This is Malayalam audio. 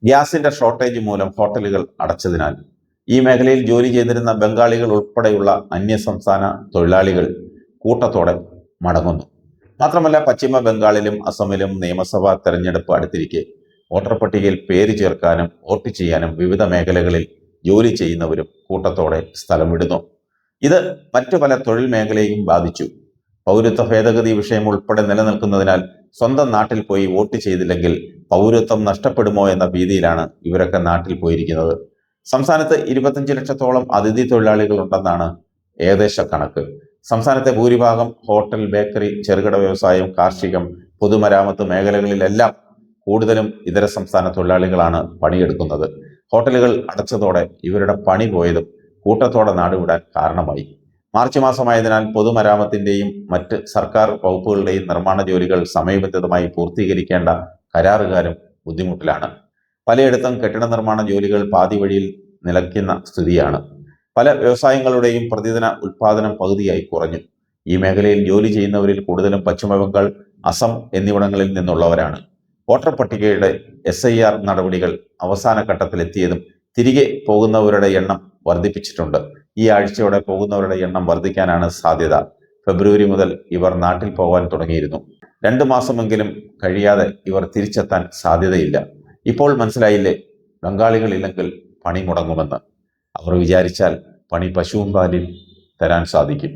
ഗ്യാസിന്റെ ഷോർട്ടേജ് മൂലം ഹോട്ടലുകൾ അടച്ചതിനാൽ ഈ മേഖലയിൽ ജോലി ചെയ്തിരുന്ന ബംഗാളികൾ ഉൾപ്പെടെയുള്ള അന്യസംസ്ഥാന തൊഴിലാളികൾ കൂട്ടത്തോടെ മടങ്ങുന്നു. മാത്രമല്ല, പശ്ചിമ ബംഗാളിലും അസമിലും നിയമസഭാ തെരഞ്ഞെടുപ്പ് അടുത്തിരിക്കെ വോട്ടർ പട്ടികയിൽ പേര് ചേർക്കാനും വോട്ട് ചെയ്യാനും വിവിധ മേഖലകളിൽ ജോലി ചെയ്യുന്നവരും കൂട്ടത്തോടെ സ്ഥലം വിടുന്നു. ഇത് മറ്റു പല തൊഴിൽ മേഖലയെയും ബാധിച്ചു. പൗരത്വ ഭേദഗതി വിഷയം ഉൾപ്പെടെ നിലനിൽക്കുന്നതിനാൽ സ്വന്തം നാട്ടിൽ പോയി വോട്ട് ചെയ്തില്ലെങ്കിൽ പൗരത്വം നഷ്ടപ്പെടുമോ എന്ന ഭീതിയിലാണ് ഇവരൊക്കെ നാട്ടിൽ പോയിരിക്കുന്നത്. സംസ്ഥാനത്ത് 25 ലക്ഷത്തോളം അതിഥി തൊഴിലാളികൾ ഉണ്ടെന്നാണ് ഏകദേശ കണക്ക്. സംസ്ഥാനത്തെ ഭൂരിഭാഗം ഹോട്ടൽ, ബേക്കറി, ചെറുകിട വ്യവസായം, കാർഷികം, പൊതുമരാമത്ത് മേഖലകളിലെല്ലാം കൂടുതലും ഇതര സംസ്ഥാന തൊഴിലാളികളാണ് പണിയെടുക്കുന്നത്. ഹോട്ടലുകൾ അടച്ചതോടെ ഇവരുടെ പണി പോയതും കൂട്ടത്തോടെ നാടുവിടാൻ കാരണമായി. മാർച്ച് മാസമായതിനാൽ പൊതുമരാമത്തിന്റെയും മറ്റ് സർക്കാർ വകുപ്പുകളുടെയും നിർമ്മാണ ജോലികൾ സമയബന്ധിതമായി പൂർത്തീകരിക്കേണ്ട കരാറുകാരും ബുദ്ധിമുട്ടിലാണ്. പലയിടത്തും കെട്ടിട നിർമ്മാണ ജോലികൾ പാതി വഴിയിൽ നിലയ്ക്കുന്ന സ്ഥിതിയാണ്. പല വ്യവസായങ്ങളുടെയും പ്രതിദിന ഉൽപാദനം പകുതിയായി കുറഞ്ഞു. ഈ മേഖലയിൽ ജോലി ചെയ്യുന്നവരിൽ കൂടുതലും പശ്ചിമബംഗാൾ, അസം എന്നിവിടങ്ങളിൽ നിന്നുള്ളവരാണ്. വോട്ടർ പട്ടികയുടെ SIR നടപടികൾ അവസാന ഘട്ടത്തിലെത്തിയതും തിരികെ പോകുന്നവരുടെ എണ്ണം വർദ്ധിപ്പിച്ചിട്ടുണ്ട്. ഈ ആഴ്ചയോടെ പോകുന്നവരുടെ എണ്ണം വർദ്ധിക്കാനാണ് സാധ്യത. ഫെബ്രുവരി മുതൽ ഇവർ നാട്ടിൽ പോകാൻ തുടങ്ങിയിരുന്നു. 2 മാസമെങ്കിലും കഴിയാതെ ഇവർ തിരിച്ചെത്താൻ സാധ്യതയില്ല. ഇപ്പോൾ മനസ്സിലായില്ലേ, ബംഗാളികളില്ലെങ്കിൽ പണി മുടങ്ങുമെന്ന്. അവർ വിചാരിച്ചാൽ പണി പശുവും പാലിൽ തരാൻ സാധിക്കും.